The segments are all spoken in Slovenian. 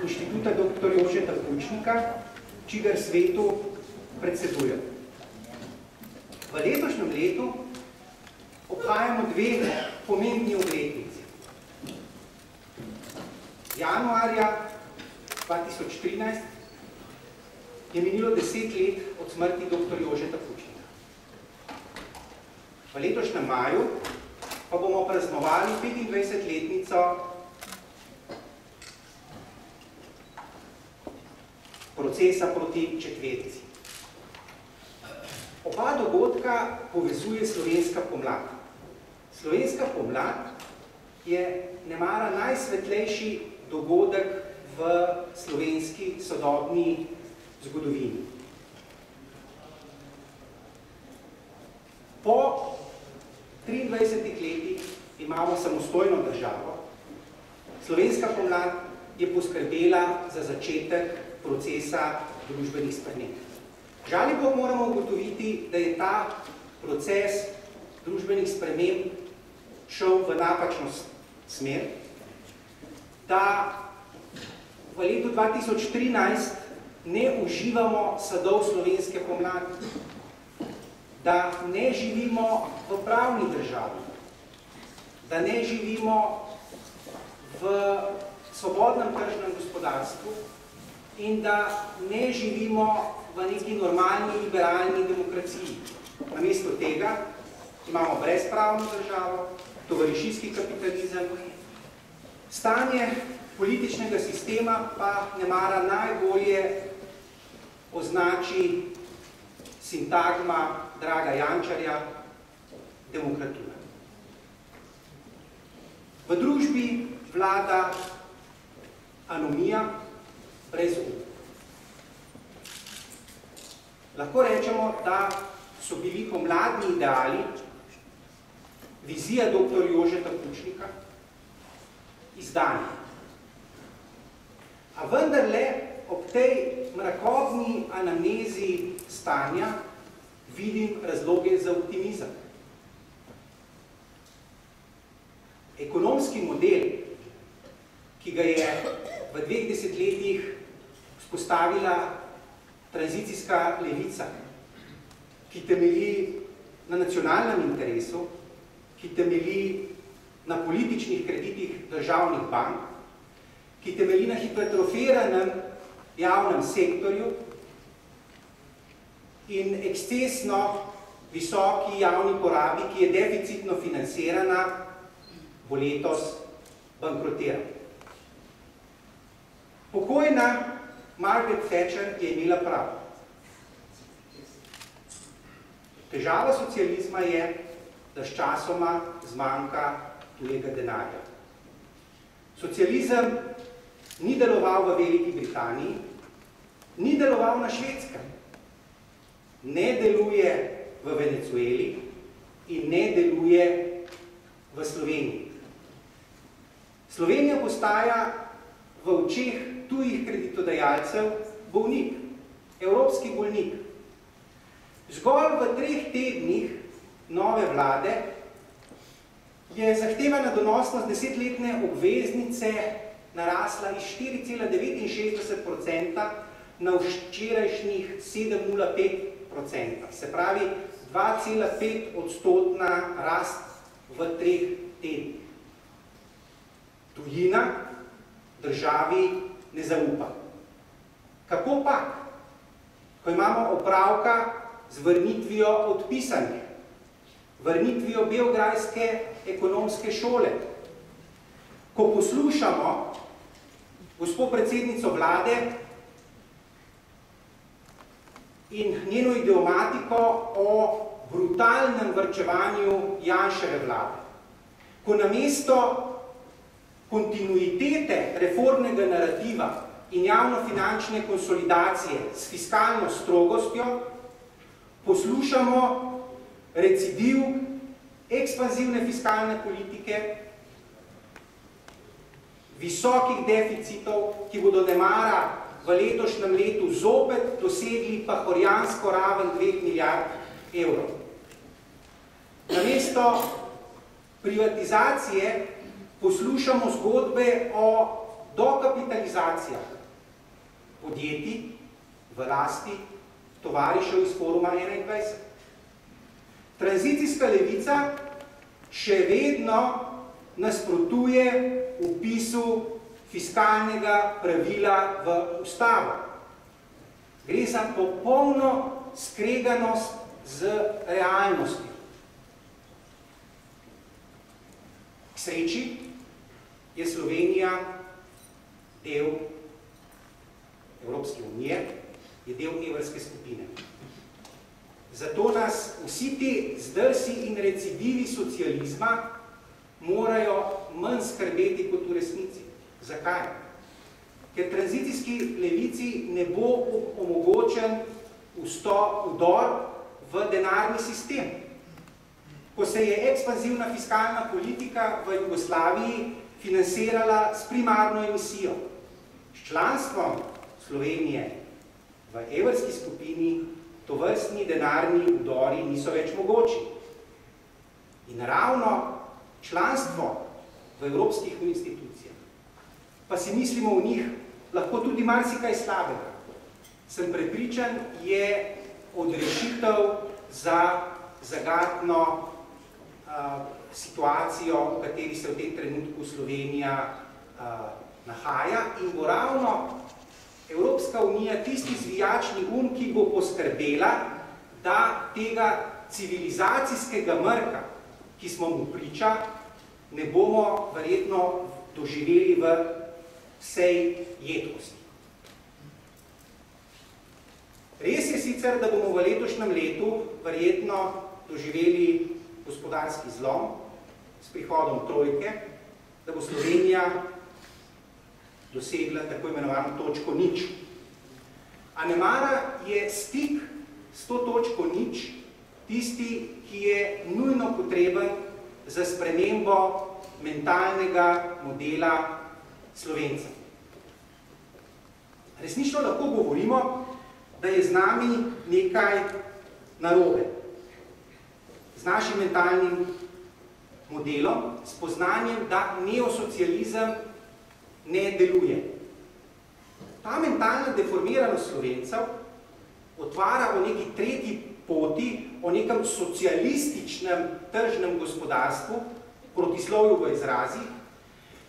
inštituta dr. Jožeta Pučnika, čigar svetu predsedujem. V letošnjem letu obhajamo dve pomembni obletnici. Januarja 2013 je minilo 10 let od smrti dr. Jožeta Pučnika. V letošnjem maju pa bomo praznovali 25-letnico procesa proti četverici. Oba dogodka povezuje slovenska pomlad. Slovenska pomlad je nemara najsvetlejši dogodek v slovenski sodobni zgodovini. Po 23 letih imamo samostojno državo. Slovenska pomlad je poskrbela za začetek procesa družbenih sprememb. Žali pa moramo ugotoviti, da je ta proces družbenih sprememb šel v napačno smer, da v letu 2013 ne uživamo sadov slovenske pomladi, da ne živimo v pravni državi, da ne živimo v svobodnem tržnem gospodarstvu in da ne živimo v neki normalni liberalni demokraciji. Namesto tega imamo brezpravno državo, tovarišijski kapitalizem, stanje političnega sistema pa nemara najbolje označi sintagma Draga Jančarja, demokratura. V družbi vlada anomija brez upa. Lahko rečemo, da so bili pomladni ideali, vizija dr. Jožeta Pučnika, izdani. A vendarle ob tej mrakobni anamnezi stanja vidim razloge za optimizem. Ekonomski model, ki ga je v 2 desetletjih vzpostavila tranzicijska levica, ki temelji na nacionalnem interesu, ki temelji na političnih kreditih državnih bank, ki temelji na hipertrofiranem javnem sektorju in ekscesno visoki javni porabi, ki je deficitno financirana, bo letos bankrotira. Pokojna Margaret Thatcher je imela prav. Težava socializma je, da sčasoma zmanjka tujega denarja. Socializem ni deloval v Veliki Britaniji, ni deloval na Švedskem, ne deluje v Venezueli in ne deluje v Sloveniji. Slovenija postaja v očeh tujih kreditodajalcev bolnik, evropski bolnik. Zgolj v 3 tednih nove vlade je zahtevana donosnost 10-letne obveznice narasla iz 4,69% na včerajšnjih 7,05%. Se pravi 2,5% rast v 3 tednih. Tujina državi ne zaupa. Kako pa? Ko imamo opravka z vrnitvijo odpisanih, vrnitvijo beograjske ekonomske šole, ko poslušamo gospo predsednico vlade in njeno idiomatiko o brutalnem varčevanju Janševe vlade, ko namesto kontinuitete reformnega narativa in javnofinančne konsolidacije s fiskalno strogostjo poslušamo recidiv ekspanzivne fiskalne politike, visokih deficitov, ki bodo nemara v letošnjem letu zopet dosegli pahorjansko raven 2 milijard evrov. Namesto privatizacije poslušamo zgodbe o dokapitalizacija podjetij v lasti tovarišev iz Foruma 21. Tranzicijska levica še vedno nasprotuje vpisu fiskalnega pravila v ustavo. Gre za popolno skreganost z realnostjo. K sreči je Slovenija del Evropske unije, je del evrske skupine. Zato nas vsi te zdrsi in recidivi socializma morajo manj skrbeti kot v resnici. Zakaj? Ker tranzicijski levici ne bo omogočen vdor v denarni sistem. Ko se je ekspanzivna fiskalna politika v Jugoslaviji financirala s primarno emisijo. S članstvom Slovenije v evrski skupini tovrstni denarni vdori niso več mogoči. In ravno članstvo v evropskih institucijah, pa si mislimo v njih lahko tudi marsikaj slabega, sem prepričan, je odrešitev za zagatno situacijo, v kateri se v tem trenutku Slovenija nahaja, in bo ravno Evropska unija tisti zvijačni ki bo poskrbela, da tega civilizacijskega mrka, ki smo mu priča, ne bomo verjetno doživeli v vsej jedkosti. Res je sicer, da bomo v letošnjem letu verjetno doživeli gospodarski zlom s prihodom trojke, da bo Slovenija dosegla tako imenovano točko nič. A nemara je stik s to točko nič tisti, ki je nujno potreben za spremembo mentalnega modela Slovenca. Resnično lahko govorimo, da je z nami nekaj narobe. Z našim mentalnim modelom, s poznanjem, da neosocializem ne deluje. Ta mentalna deformiranost Slovencev otvara o neki tretji poti, o nekem socialističnem tržnem gospodarstvu, protislovju v izrazih,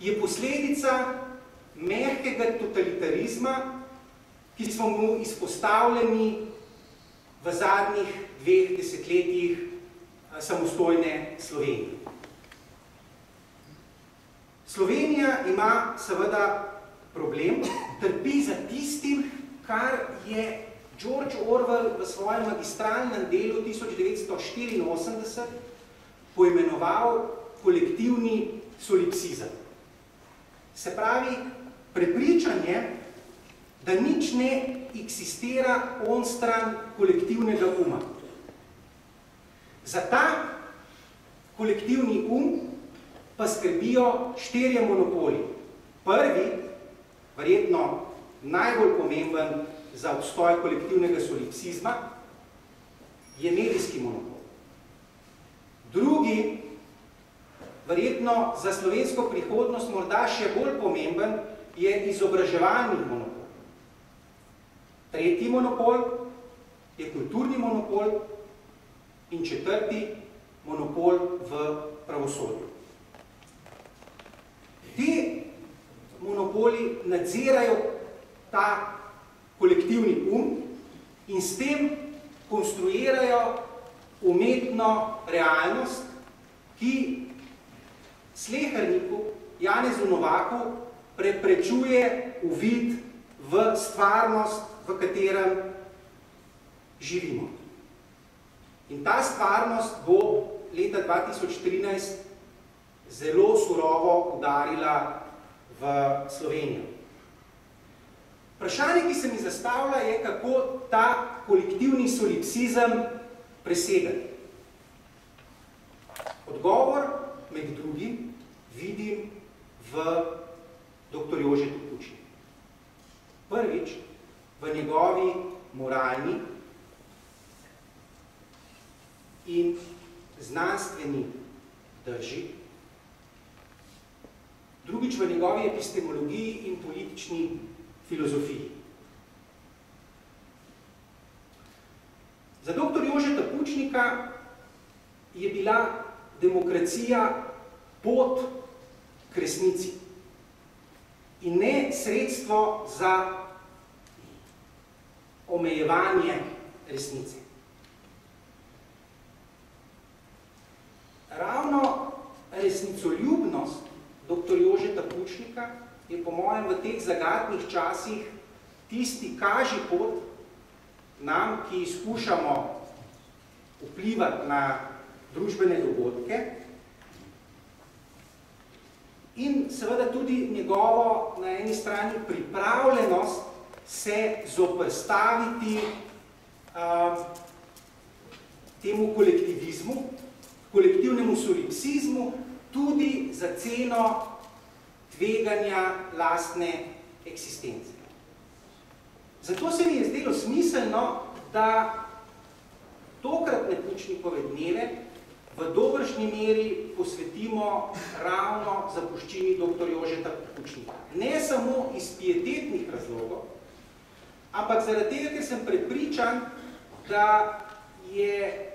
je posledica mehkega totalitarizma, ki smo mu izpostavljeni v zadnjih 2 desetletjih samostojne Slovenije. Slovenija ima seveda problem, trpi za tistim, kar je George Orwell v svojem magistralnem delu 1984 poimenoval kolektivni solipsizem. Se pravi, prepričanje, da nič ne eksistira onstran kolektivnega uma. Za ta kolektivni pa skrbijo 4 monopoli. Prvi, verjetno najbolj pomemben za obstoj kolektivnega solipsizma, je medijski monopol. Drugi, verjetno za slovensko prihodnost morda še bolj pomemben, je izobraževalni monopol. Tretji monopol je kulturni monopol in četrti monopol v pravosodju. Ti monopoli nadzirajo ta kolektivni in s tem konstruirajo umetno realnost, ki sleherniku Janezu Novaku preprečuje uvid v stvarnost, v katerem živimo. In ta stvarnost bo leta 2013 zelo surovo udarila v Slovenijo. Vprašanje, ki se mi zastavlja, je, kako ta kolektivni solipsizem presegati. Odgovor med drugim vidim v dr. Jožetu Pučniku. Prvič, v njegovi moralni in znanstveni drži, drugič v njegovi epistemologiji in politični filozofiji. Za dr. Jožeta Pučnika je bila demokracija pot k resnici in ne sredstvo za omejevanje resnice. Ravno resnicoljubnost dr. Jožeta Pučnika je po mojem v teh zagatnih časih tisti kaži pot nam, ki skušamo vplivati na družbene dogodke in seveda tudi njegovo na eni strani pripravljenost se zoprstaviti temu kolektivizmu, kolektivnemu solipsizmu, tudi za ceno tveganja lastne eksistence. Zato se mi je zdelo smiselno, da tokratne Pučnikove dneve v dobršni meri posvetimo ravno zapuščini dr. Jožeta Pučnika. Ne samo iz pietetnih razlogov, ampak zaradi tega, ker sem prepričan, da je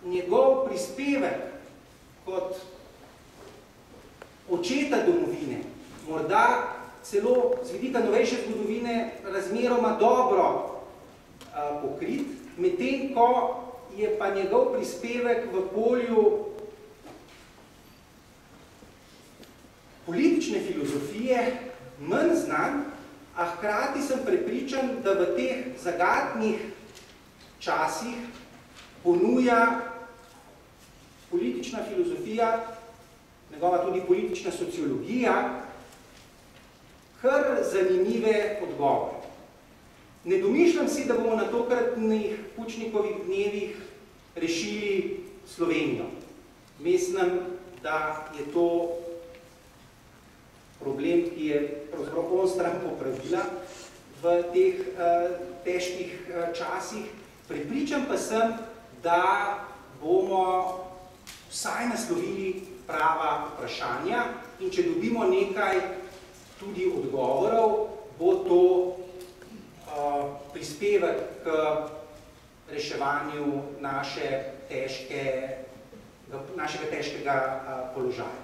njegov prispevek kot očeta domovine, morda celo z vidika novejše zgodovine razmeroma dobro pokrit, medtem ko je pa njegov prispevek v polju politične filozofije manj znan, a hkrati sem prepričan, da v teh zagatnih časih ponuja politična filozofija, njegova tudi politična sociologija, kar zanimive odgovore. Ne domišljam si, da bomo na tokratnih Pučnikovih dnevih rešili Slovenijo. Mislim, da je to problem, ki je pravzaprav onstran popravila v teh težkih časih. Prepričan pa sem, da bomo vsaj naslovili prava vprašanja in če dobimo nekaj tudi odgovorov, bo to prispevek k reševanju našega težkega položaja.